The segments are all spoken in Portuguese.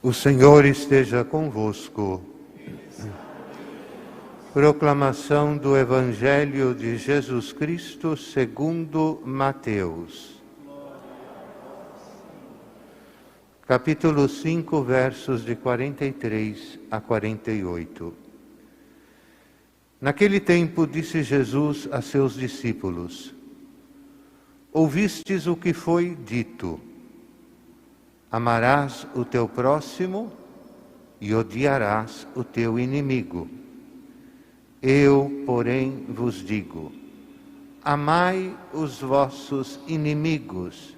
O Senhor esteja convosco. Proclamação do Evangelho de Jesus Cristo segundo Mateus. Capítulo 5, versos de 43 a 48. Naquele tempo disse Jesus a seus discípulos: Ouvistes o que foi dito: amarás o teu próximo e odiarás o teu inimigo. Eu, porém, vos digo: amai os vossos inimigos,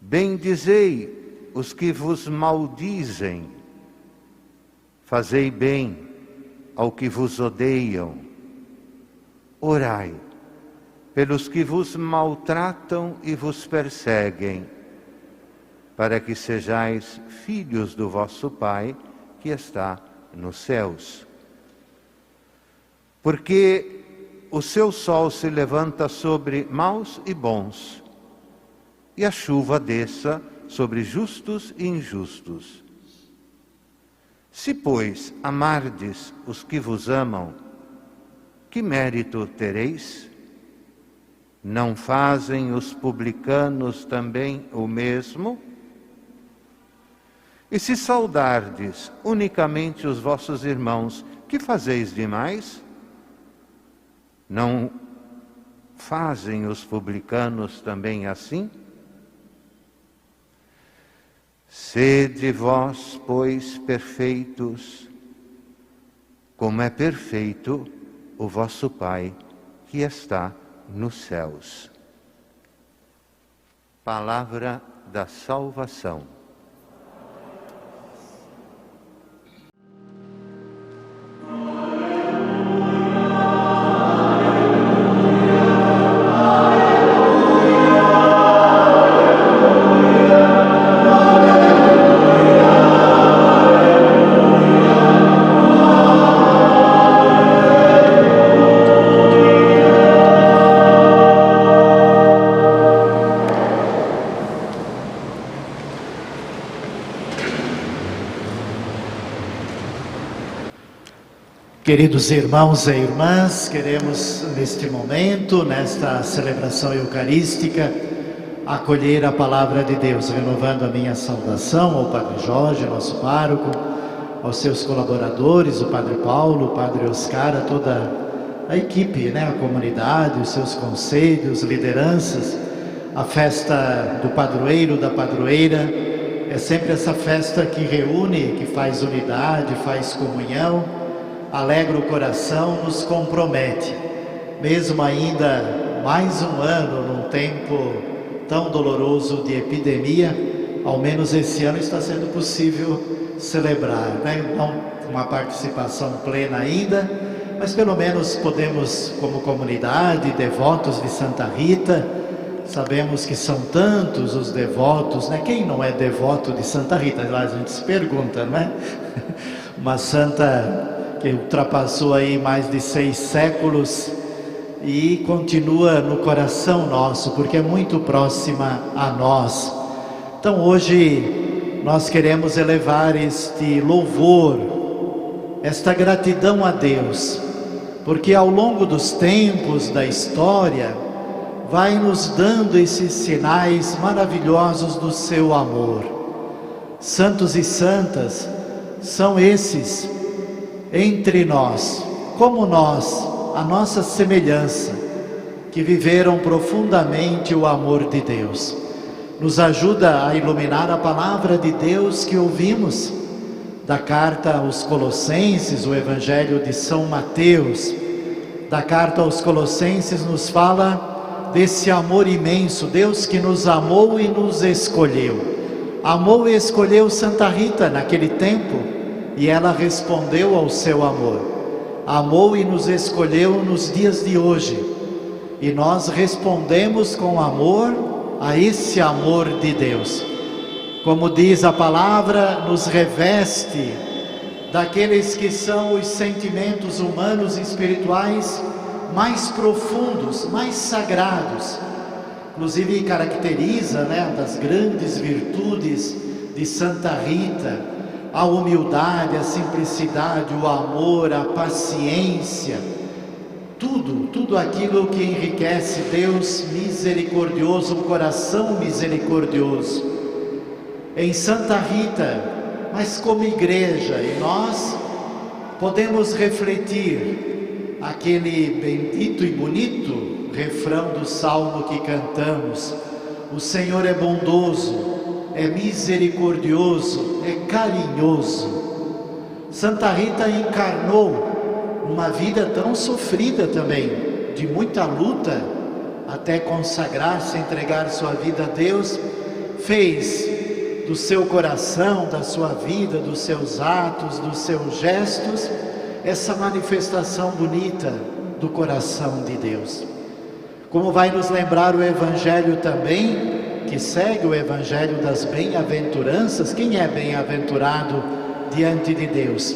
bendizei os que vos maldizem, fazei bem ao que vos odeiam, orai pelos que vos maltratam e vos perseguem, para que sejais filhos do vosso Pai que está nos céus. Porque o seu sol se levanta sobre maus e bons, e a chuva desça sobre justos e injustos. Se, pois, amardes os que vos amam, que mérito tereis? Não fazem os publicanos também o mesmo? E se saudardes unicamente os vossos irmãos, que fazeis demais? Não fazem os publicanos também assim? Sede vós, pois, perfeitos, como é perfeito o vosso Pai que está nos céus. Palavra da salvação. Queridos irmãos e irmãs, queremos neste momento, nesta celebração eucarística, acolher a palavra de Deus, renovando a minha saudação ao Padre Jorge, nosso pároco, aos seus colaboradores, o Padre Paulo, o Padre Oscar, a toda a equipe, a comunidade, os seus conselhos, lideranças. A festa do padroeiro, da padroeira, é sempre essa festa que reúne, que faz unidade, faz comunhão, alegra o coração, nos compromete. Mesmo ainda mais um ano, num tempo tão doloroso de epidemia, ao menos esse ano está sendo possível celebrar, Não uma participação plena ainda, mas pelo menos podemos, como comunidade, devotos de Santa Rita, sabemos que são tantos os devotos, Quem não é devoto de Santa Rita? Lá a gente se pergunta, Uma santa que ultrapassou aí mais de 6 séculos e continua no coração nosso, porque é muito próxima a nós. Então hoje nós queremos elevar este louvor, esta gratidão a Deus, porque ao longo dos tempos da história, vai nos dando esses sinais maravilhosos do seu amor. Santos e santas são esses entre nós, como nós, a nossa semelhança, que viveram profundamente o amor de Deus. Nos ajuda a iluminar a palavra de Deus que ouvimos, da carta aos Colossenses, o Evangelho de São Mateus. Da carta aos Colossenses nos fala desse amor imenso, Deus que nos amou e nos escolheu. Amou e escolheu Santa Rita naquele tempo, e ela respondeu ao seu amor. Amou e nos escolheu nos dias de hoje. E nós respondemos com amor a esse amor de Deus. Como diz a palavra, nos reveste daqueles que são os sentimentos humanos e espirituais mais profundos, mais sagrados. Inclusive caracteriza, das grandes virtudes de Santa Rita, a humildade, a simplicidade, o amor, a paciência, tudo aquilo que enriquece Deus misericordioso, um coração misericordioso. Em Santa Rita, mas como igreja, e nós podemos refletir aquele bendito e bonito refrão do salmo que cantamos: o Senhor é bondoso, é misericordioso, é carinhoso. Santa Rita encarnou uma vida tão sofrida também, de muita luta, até consagrar-se, entregar sua vida a Deus. Fez do seu coração, da sua vida, dos seus atos, dos seus gestos, essa manifestação bonita do coração de Deus. Como vai nos lembrar o Evangelho também, que segue o Evangelho das bem-aventuranças. Quem é bem-aventurado diante de Deus?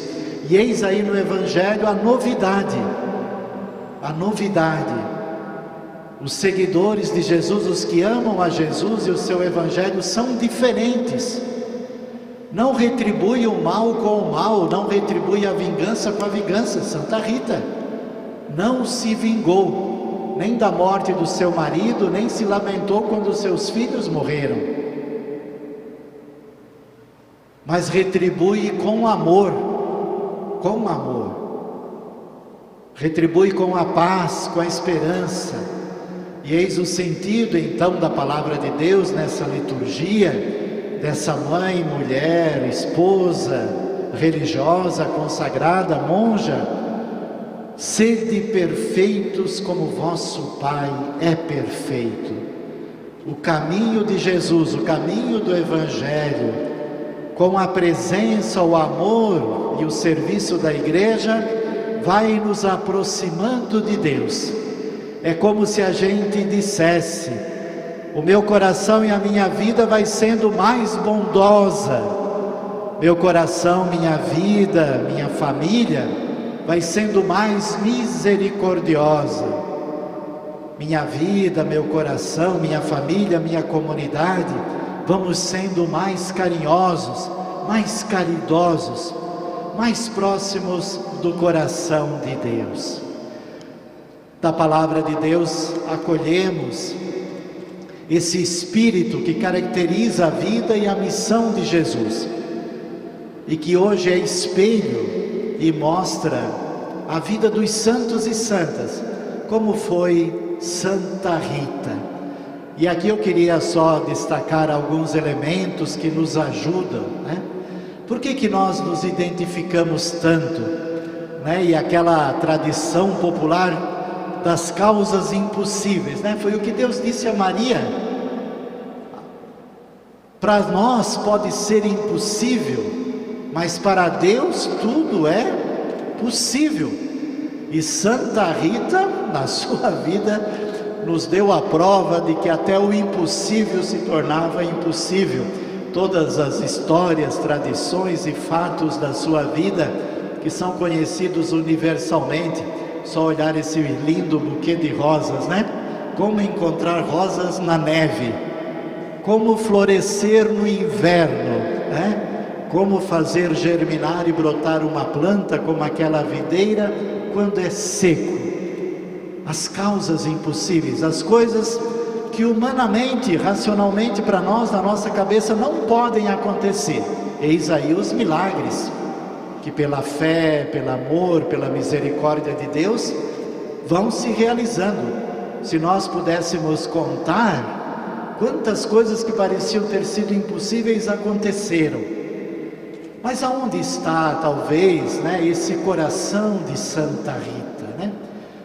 E eis aí no Evangelho a novidade. Os seguidores de Jesus, os que amam a Jesus e o seu Evangelho, são diferentes. Não retribui o mal com o mal, não retribui a vingança com a vingança. Santa Rita não se vingou nem da morte do seu marido, nem se lamentou quando seus filhos morreram, mas retribui com amor, retribui com a paz, com a esperança. E eis o sentido então da palavra de Deus nessa liturgia, dessa mãe, mulher, esposa, religiosa, consagrada, monja. Sede perfeitos como vosso Pai é perfeito. O caminho de Jesus, o caminho do Evangelho, com a presença, o amor e o serviço da igreja, vai nos aproximando de Deus. É como se a gente dissesse: o meu coração e a minha vida vai sendo mais bondosa, meu coração, minha vida, minha família vai sendo mais misericordiosa. Minha vida, meu coração, minha família, minha comunidade, vamos sendo mais carinhosos, mais caridosos, mais próximos do coração de Deus. Da palavra de Deus acolhemos esse espírito que caracteriza a vida e a missão de Jesus, e que hoje é espelho e mostra a vida dos santos e santas, como foi Santa Rita. E aqui eu queria só destacar alguns elementos que nos ajudam, né? Por que nós nos identificamos tanto, né? E aquela tradição popular das causas impossíveis, né? Foi o que Deus disse a Maria: para nós pode ser impossível, mas para Deus tudo é possível. E Santa Rita, na sua vida, nos deu a prova de que até o impossível se tornava impossível. Todas as histórias, tradições e fatos da sua vida, que são conhecidos universalmente. Só olhar esse lindo buquê de rosas, né? Como encontrar rosas na neve, como florescer no inverno, né? Como fazer germinar e brotar uma planta como aquela videira quando é seco. As causas impossíveis, as coisas que humanamente, racionalmente para nós, na nossa cabeça, não podem acontecer. Eis aí os milagres, que pela fé, pelo amor, pela misericórdia de Deus, vão se realizando. Se nós pudéssemos contar quantas coisas que pareciam ter sido impossíveis aconteceram. Mas aonde está, talvez, né, esse coração de Santa Rita, né?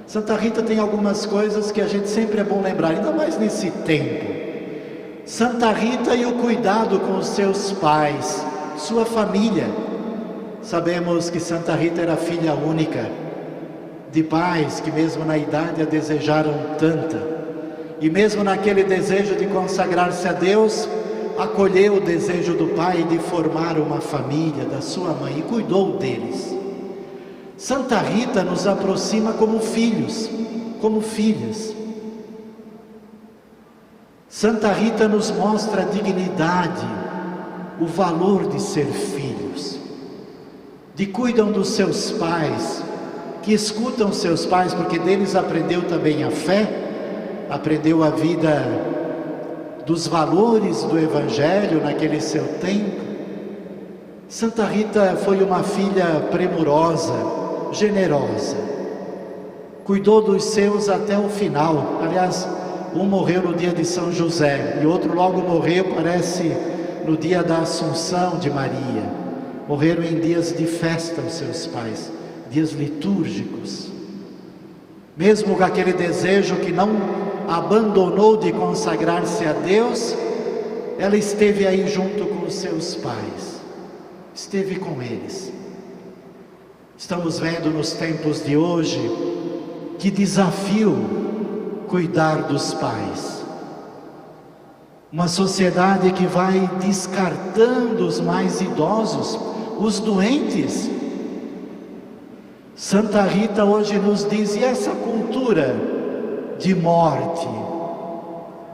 Santa Rita tem algumas coisas que a gente sempre é bom lembrar, ainda mais nesse tempo. Santa Rita e o cuidado com os seus pais, sua família. Sabemos que Santa Rita era filha única, de pais que mesmo na idade a desejaram tanta. E mesmo naquele desejo de consagrar-se a Deus, acolheu o desejo do pai de formar uma família, da sua mãe, e cuidou deles. Santa Rita nos aproxima como filhos, como filhas. Santa Rita nos mostra a dignidade o valor de ser filhos, de cuidam dos seus pais, que escutam seus pais, porque deles aprendeu também a fé, aprendeu a vida dos valores do Evangelho naquele seu tempo. Santa Rita foi uma filha premurosa, generosa, cuidou dos seus até o final. Aliás, um morreu no dia de São José e outro logo morreu, parece, no dia da Assunção de Maria. Morreram em dias de festa os seus pais, dias litúrgicos. Mesmo com aquele desejo que não abandonou de consagrar-se a Deus, ela esteve aí junto com os seus pais, esteve com eles. Estamos vendo nos tempos de hoje que desafio cuidar dos pais. Uma sociedade que vai descartando os mais idosos, os doentes. Santa Rita hoje nos diz, e essa cultura de morte,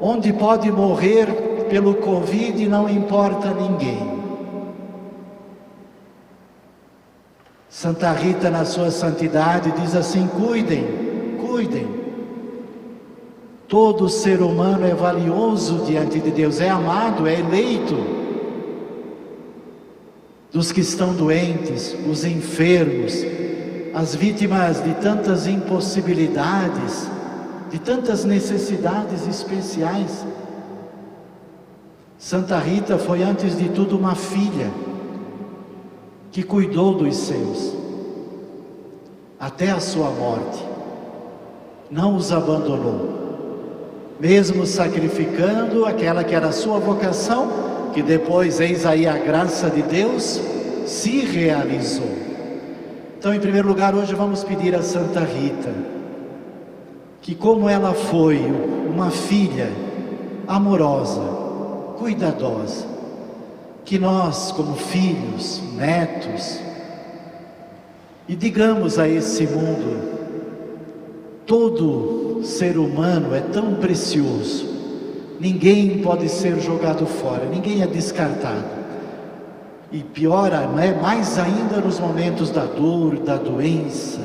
onde pode morrer pelo Covid e não importa ninguém. Santa Rita, na sua santidade, diz assim: cuidem, cuidem. Todo ser humano é valioso diante de Deus, é amado, é eleito. Dos que estão doentes, os enfermos, as vítimas de tantas impossibilidades, de tantas necessidades especiais. Santa Rita foi antes de tudo uma filha que cuidou dos seus até a sua morte, não os abandonou, mesmo sacrificando aquela que era a sua vocação, que depois, eis aí a graça de Deus, se realizou. Então, em primeiro lugar, hoje vamos pedir a Santa Rita, que como ela foi uma filha amorosa, cuidadosa, que nós, como filhos, netos, e digamos a esse mundo, todo ser humano é tão precioso, ninguém pode ser jogado fora, ninguém é descartado. E pior, mais ainda nos momentos da dor, da doença,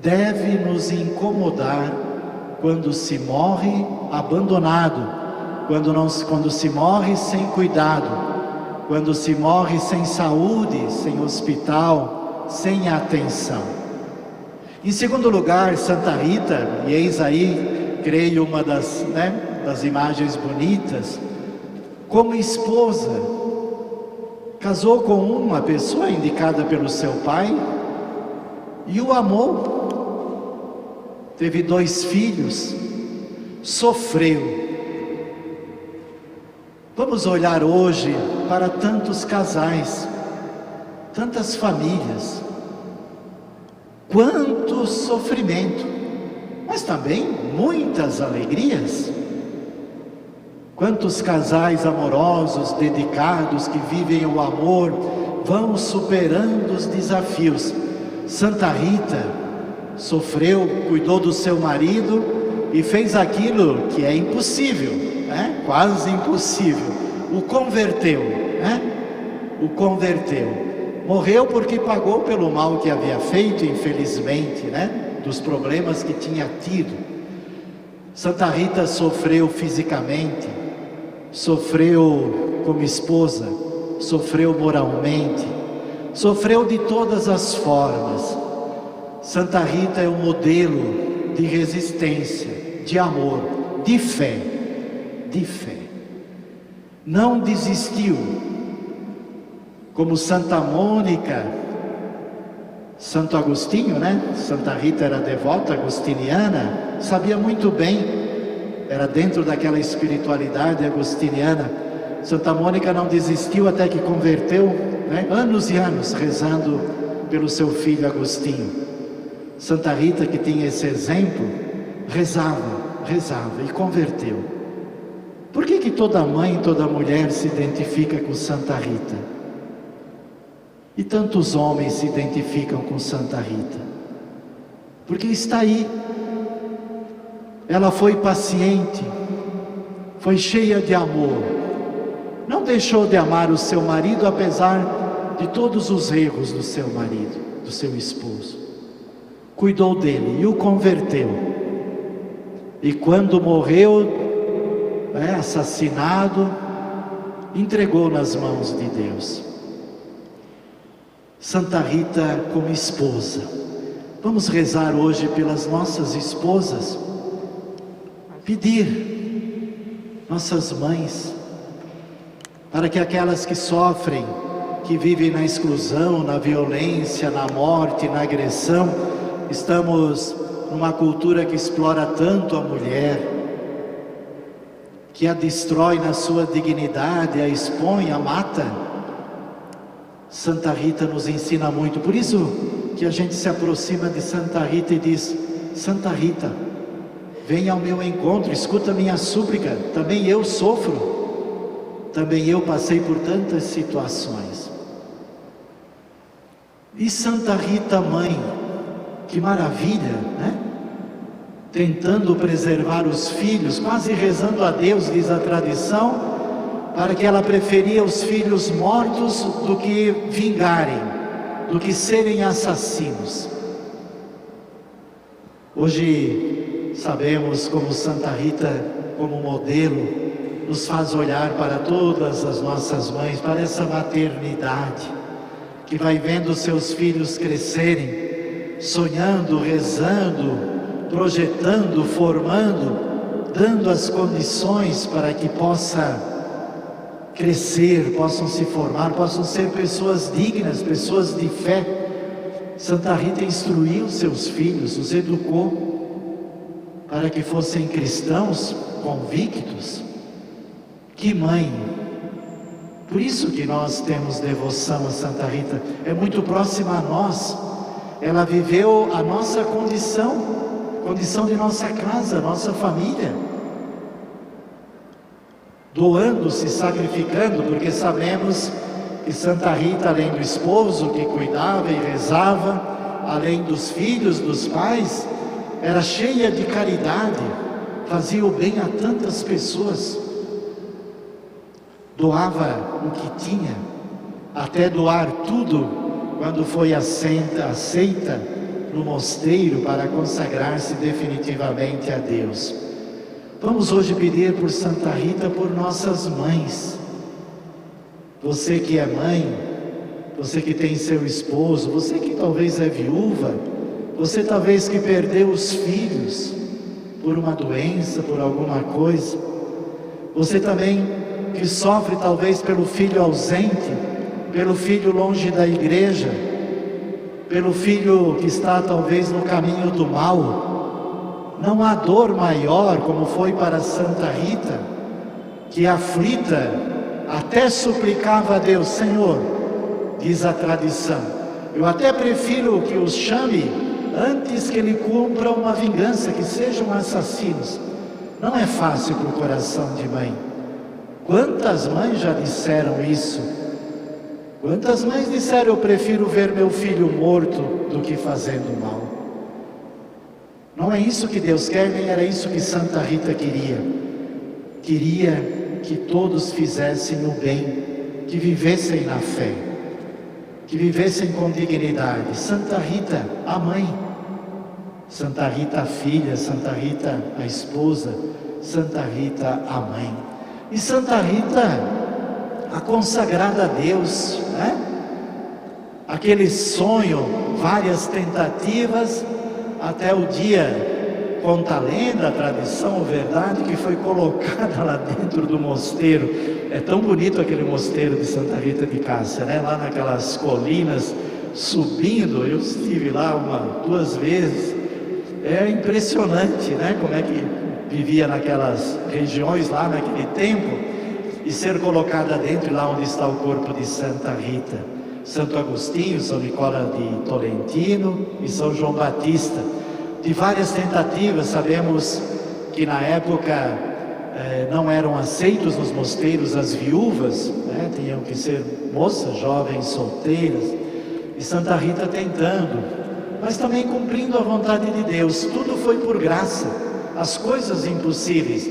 deve nos incomodar quando se morre abandonado, quando se morre sem cuidado, quando se morre sem saúde, sem hospital, sem atenção. Em segundo lugar, Santa Rita, e eis aí, creio, uma das imagens bonitas, como esposa, casou com uma pessoa indicada pelo seu pai e o amou. Teve 2 filhos, sofreu. Vamos olhar hoje para tantos casais, tantas famílias, quanto sofrimento, mas também muitas alegrias. Quantos casais amorosos, dedicados, que vivem o amor, vão superando os desafios. Santa Rita sofreu, cuidou do seu marido e fez aquilo que é impossível, quase impossível, o converteu, o converteu. Morreu porque pagou pelo mal que havia feito, infelizmente, dos problemas que tinha tido. Santa Rita sofreu fisicamente, sofreu como esposa, sofreu moralmente, sofreu de todas as formas. Santa Rita é um modelo de resistência, de amor, de fé, de fé. Não desistiu, como Santa Mônica, Santo Agostinho, Santa Rita era devota agostiniana, sabia muito bem, era dentro daquela espiritualidade agostiniana. Santa Mônica não desistiu até que converteu, anos e anos rezando pelo seu filho Agostinho. Santa Rita, que tinha esse exemplo, rezava e converteu. Por que toda mãe, toda mulher se identifica com Santa Rita? E tantos homens se identificam com Santa Rita? Porque está aí. Ela foi paciente, foi cheia de amor, Não deixou de amar o seu marido, apesar de todos os erros do seu marido, do seu esposo. Cuidou dele e o converteu. E quando morreu, assassinado, entregou nas mãos de Deus. Santa Rita como esposa. Vamos rezar hoje pelas nossas esposas, pedir nossas mães, para que aquelas que sofrem, que vivem na exclusão, na violência, na morte, na agressão, estamos numa cultura que explora tanto a mulher, que a destrói na sua dignidade, a expõe, a mata. Santa Rita nos ensina muito, por isso que a gente se aproxima de Santa Rita e diz: Santa Rita, venha ao meu encontro, escuta minha súplica, também eu sofro, também eu passei por tantas situações. E Santa Rita mãe, que maravilha, né? Tentando preservar os filhos, quase rezando a Deus, diz a tradição, para que ela preferia os filhos mortos do que vingarem, do que serem assassinos. Hoje sabemos como Santa Rita, como modelo, nos faz olhar para todas as nossas mães, para essa maternidade, que vai vendo seus filhos crescerem, sonhando, rezando, projetando, formando, dando as condições para que possa crescer, possam se formar, possam ser pessoas dignas, pessoas de fé. Santa Rita instruiu seus filhos, os educou para que fossem cristãos convictos. Que mãe! Por isso que nós temos devoção a Santa Rita, é muito próxima a nós. Ela viveu a nossa condição de nossa casa, nossa família, doando-se, sacrificando, porque sabemos que Santa Rita, além do esposo que cuidava e rezava, além dos filhos, dos pais, era cheia de caridade, fazia o bem a tantas pessoas, doava o que tinha, até doar tudo, quando foi aceita no mosteiro para consagrar-se definitivamente a Deus. Vamos hoje pedir por Santa Rita, por nossas mães. Você que é mãe, você que tem seu esposo, você que talvez é viúva, você talvez que perdeu os filhos por uma doença, por alguma coisa, você também que sofre talvez pelo filho ausente, pelo filho longe da igreja, pelo filho que está talvez no caminho do mal. Não há dor maior, como foi para Santa Rita, que aflita, até suplicava a Deus: Senhor, diz a tradição, eu até prefiro que os chame antes que ele cumpra uma vingança, que sejam assassinos. Não é fácil para o coração de mãe. Quantas mães já disseram isso? Quantas mães disseram: eu prefiro ver meu filho morto do que fazendo mal? Não é isso que Deus quer, nem era isso que Santa Rita queria. Queria que todos fizessem o bem, que vivessem na fé, que vivessem com dignidade. Santa Rita, a mãe, Santa Rita, a filha, Santa Rita, a esposa, Santa Rita, a mãe. E Santa Rita, a consagrada a Deus, né? Aquele sonho, várias tentativas, até o dia, conta a lenda, a tradição, a verdade, que foi colocada lá dentro do mosteiro. É tão bonito aquele mosteiro de Santa Rita de Cássia, né? Lá naquelas colinas, subindo, eu estive lá duas vezes. É impressionante, né? Como é que vivia naquelas regiões lá naquele tempo, e ser colocada dentro, lá onde está o corpo de Santa Rita, Santo Agostinho, São Nicola de Tolentino e São João Batista. De várias tentativas, sabemos que na época não eram aceitos nos mosteiros as viúvas, né? Tinham que ser moças, jovens, solteiras, e Santa Rita tentando, mas também cumprindo a vontade de Deus. Tudo foi por graça. As coisas impossíveis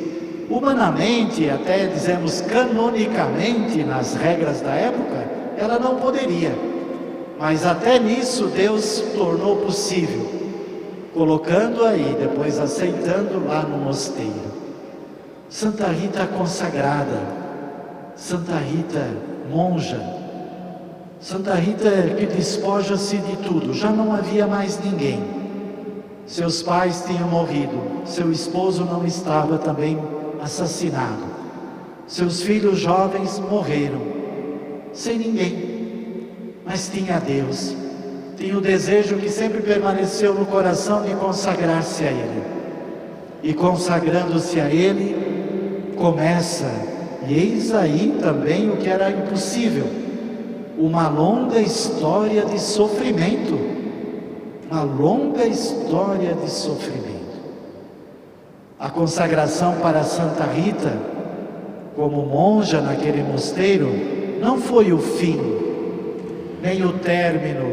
humanamente, até dizemos canonicamente, nas regras da época, ela não poderia. Mas até nisso Deus tornou possível, colocando aí, depois aceitando lá no mosteiro. Santa Rita consagrada, Santa Rita monja, Santa Rita que despoja-se de tudo, já não havia mais ninguém. Seus pais tinham morrido, seu esposo não estava também assassinado, seus filhos jovens morreram, sem ninguém. Mas tinha Deus, tinha o desejo que sempre permaneceu no coração de consagrar-se a Ele. E consagrando-se a Ele, começa, e eis aí também o que era impossível, uma longa história de sofrimento. Uma longa história de sofrimento. A consagração para Santa Rita, como monja naquele mosteiro, não foi o fim, nem o término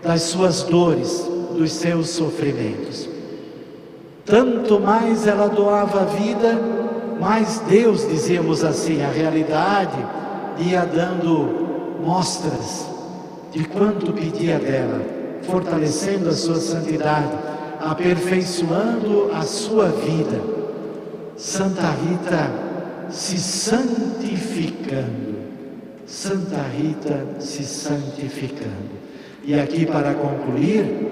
das suas dores, dos seus sofrimentos. Tanto mais ela doava a vida, mais Deus, dizíamos assim, a realidade ia dando mostras de quanto pedia dela, fortalecendo a sua santidade, aperfeiçoando a sua vida. Santa Rita se santificando. Santa Rita se santificando. E aqui, para concluir,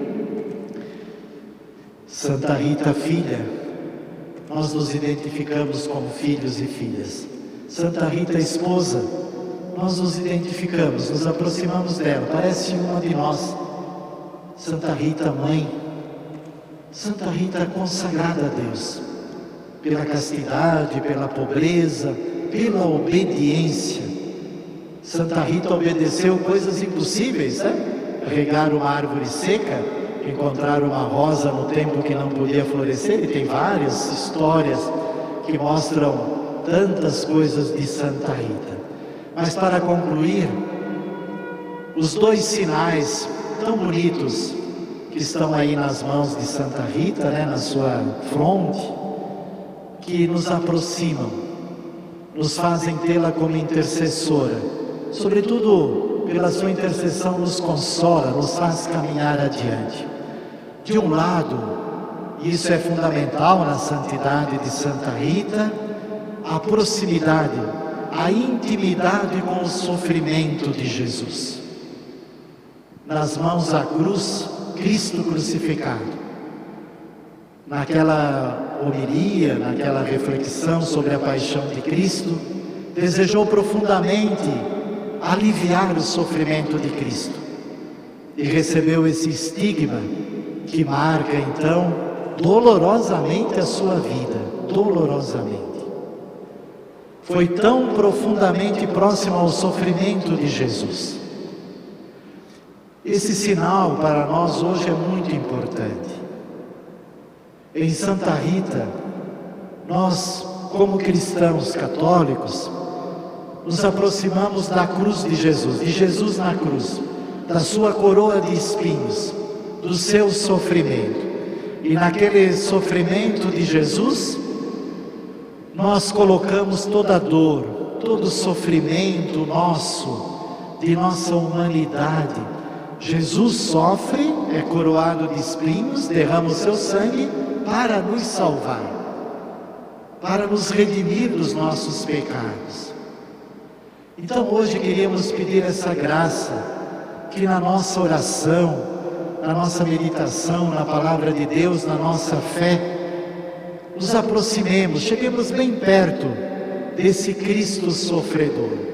Santa Rita filha, nós nos identificamos como filhos e filhas. Santa Rita esposa, nós nos identificamos, nos aproximamos dela, parece uma de nós. Santa Rita mãe, Santa Rita consagrada a Deus, pela castidade, pela pobreza, pela obediência. Santa Rita obedeceu coisas impossíveis, né? Regar uma árvore seca, encontrar uma rosa no tempo que não podia florescer, e tem várias histórias que mostram tantas coisas de Santa Rita. Mas para concluir, os dois sinais tão bonitos que estão aí nas mãos de Santa Rita, né, na sua fronte, que nos aproximam, nos fazem tê-la como intercessora. Sobretudo, pela sua intercessão nos consola, nos faz caminhar adiante. De um lado, e isso é fundamental na santidade de Santa Rita, a proximidade, a intimidade com o sofrimento de Jesus. Nas mãos da cruz, Cristo crucificado. Naquela homilia, naquela reflexão sobre a paixão de Cristo, desejou profundamente aliviar o sofrimento de Cristo, e recebeu esse estigma que marca então dolorosamente a sua vida, dolorosamente. Foi tão profundamente próximo ao sofrimento de Jesus. Esse sinal para nós hoje é muito importante. Em Santa Rita, nós, como cristãos católicos, nos aproximamos da cruz de Jesus na cruz, da sua coroa de espinhos, do seu sofrimento. E naquele sofrimento de Jesus, nós colocamos toda a dor, todo o sofrimento nosso, de nossa humanidade. Jesus sofre, é coroado de espinhos, derrama o seu sangue para nos salvar, para nos redimir dos nossos pecados. Então hoje queríamos pedir essa graça, que na nossa oração, na nossa meditação, na palavra de Deus, na nossa fé, nos aproximemos, cheguemos bem perto desse Cristo sofredor.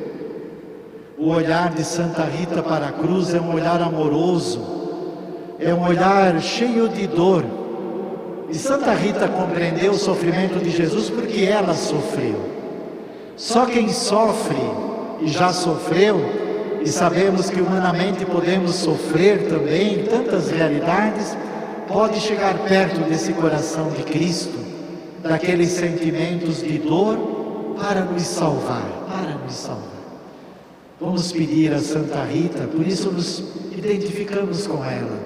O olhar de Santa Rita para a cruz é um olhar amoroso, é um olhar cheio de dor. E Santa Rita compreendeu o sofrimento de Jesus porque ela sofreu. Só quem sofre e já sofreu, e sabemos que humanamente podemos sofrer também tantas realidades, pode chegar perto desse coração de Cristo, daqueles sentimentos de dor, para nos salvar, Vamos pedir a Santa Rita, por isso nos identificamos com ela,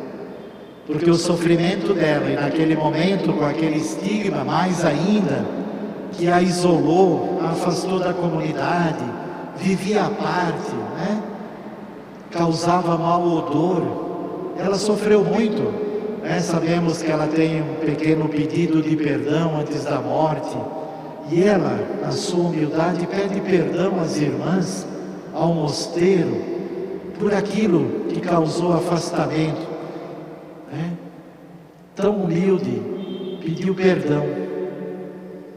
porque o sofrimento dela, e naquele momento com aquele estigma mais ainda, que a isolou, a afastou da comunidade, vivia à parte, né? Causava mau odor. Ela sofreu muito, né? Sabemos que ela tem um pequeno pedido de perdão antes da morte, e ela, na sua humildade, pede perdão às irmãs, ao mosteiro, por aquilo que causou afastamento, né? Tão humilde, pediu perdão,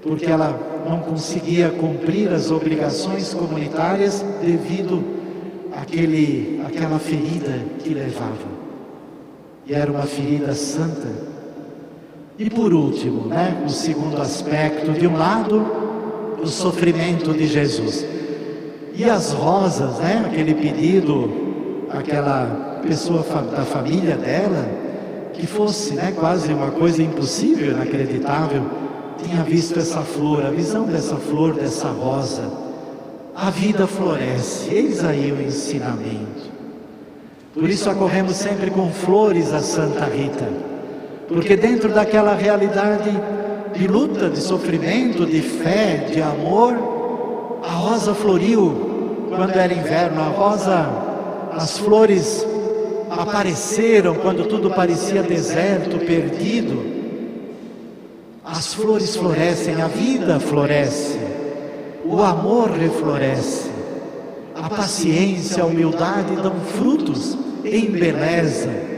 porque ela não conseguia cumprir as obrigações comunitárias devido àquela ferida que levava. E era uma ferida santa. E por último, né, o segundo aspecto, de um lado, o sofrimento de Jesus. E as rosas, né, aquele pedido, aquela pessoa da família dela, que fosse, né, quase uma coisa impossível, inacreditável, tinha visto essa flor, a visão dessa flor, dessa rosa. A vida floresce, eis aí o ensinamento. Por isso acorremos sempre com flores a Santa Rita, porque dentro daquela realidade de luta, de sofrimento, de fé, de amor, a rosa floriu quando era inverno, as flores apareceram quando tudo parecia deserto, perdido. As flores florescem, a vida floresce, o amor refloresce, a paciência, a humildade dão frutos, embelezam.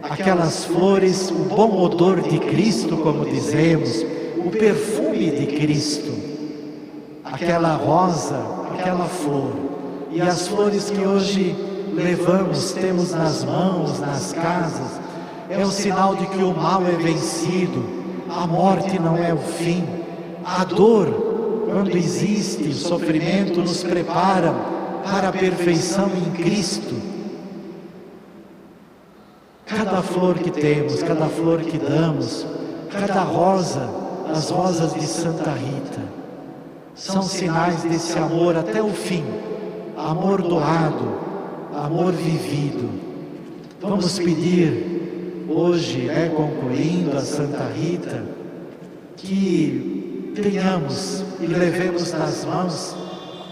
Aquelas flores, o bom odor de Cristo, como dizemos, o perfume de Cristo, aquela rosa, aquela flor, e as flores que hoje levamos, temos nas mãos, nas casas, é o sinal de que o mal é vencido, a morte não é o fim, a dor, quando existe, o sofrimento nos prepara para a perfeição em Cristo. Cada flor que temos, cada flor que damos, cada rosa, as rosas de Santa Rita, são sinais desse amor até o fim, amor doado, amor vivido. Vamos pedir hoje, concluindo a Santa Rita, que tenhamos e levemos nas mãos,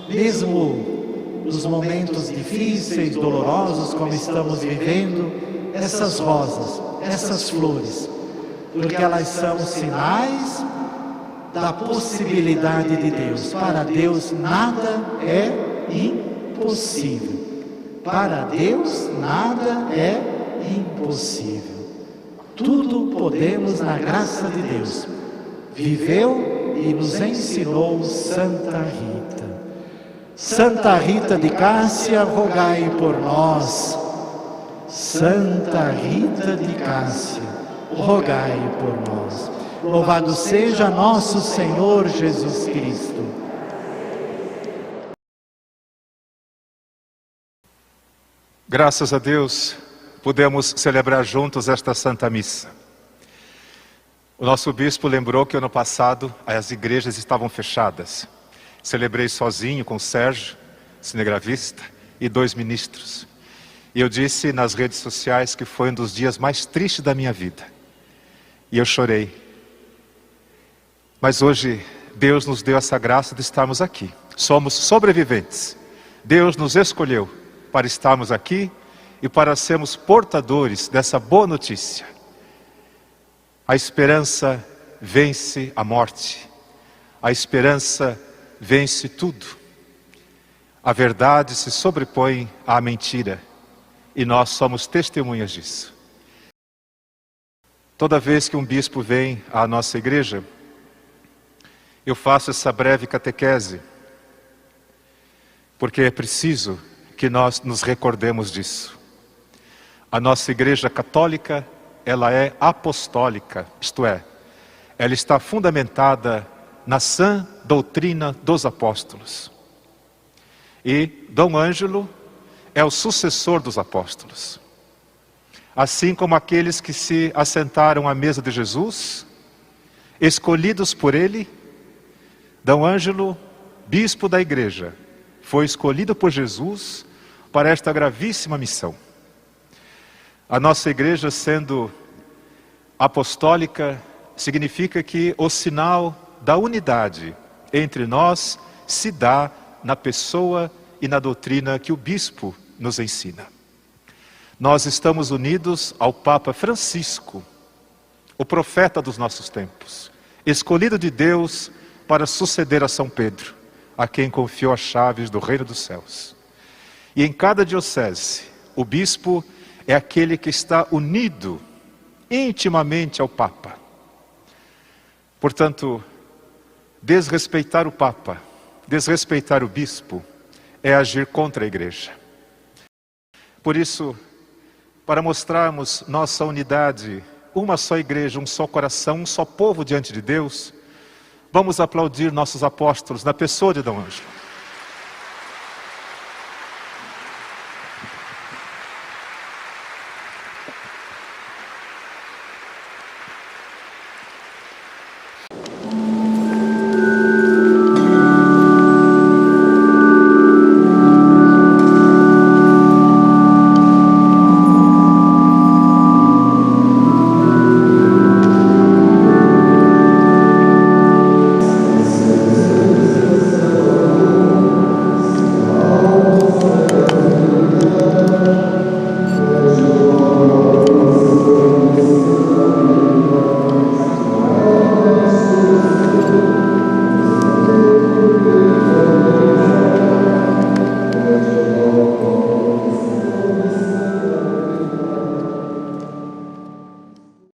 mesmo nos momentos difíceis, dolorosos, como estamos vivendo, essas rosas, essas flores, porque elas são sinais da possibilidade de Deus. Para Deus nada é impossível. Para Deus nada é impossível. Tudo podemos na graça de Deus. Viveu e nos ensinou Santa Rita. Santa Rita de Cássia, rogai por nós. Santa Rita de Cássia, rogai por nós. Louvado seja nosso Senhor Jesus Cristo. Graças a Deus, podemos celebrar juntos esta Santa Missa. O nosso bispo lembrou que ano passado as igrejas estavam fechadas. Celebrei sozinho com o Sérgio, cinegrafista, e 2 ministros. E eu disse nas redes sociais que foi um dos dias mais tristes da minha vida. E eu chorei. Mas hoje Deus nos deu essa graça de estarmos aqui. Somos sobreviventes. Deus nos escolheu para estarmos aqui e para sermos portadores dessa boa notícia. A esperança vence a morte. A esperança vence tudo. A verdade se sobrepõe à mentira. E nós somos testemunhas disso. Toda vez que um bispo vem à nossa igreja, eu faço essa breve catequese, porque é preciso que nós nos recordemos disso. A nossa igreja católica, ela é apostólica, isto é, ela está fundamentada na sã doutrina dos apóstolos. E Dom Ângelo é o sucessor dos apóstolos. Assim como aqueles que se assentaram à mesa de Jesus, escolhidos por ele, Dom Ângelo, bispo da igreja, foi escolhido por Jesus para esta gravíssima missão. A nossa igreja, sendo apostólica, significa que o sinal da unidade entre nós se dá na pessoa e na doutrina que o bispo nos ensina. Nós estamos unidos ao Papa Francisco, o profeta dos nossos tempos, escolhido de Deus para suceder a São Pedro, a quem confiou as chaves do reino dos céus. E em cada diocese, o bispo é aquele que está unido intimamente ao Papa. Portanto, desrespeitar o Papa, desrespeitar o bispo, é agir contra a Igreja. Por isso, para mostrarmos nossa unidade, uma só Igreja, um só coração, um só povo diante de Deus, vamos aplaudir nossos apóstolos na pessoa de Dom Ângelo.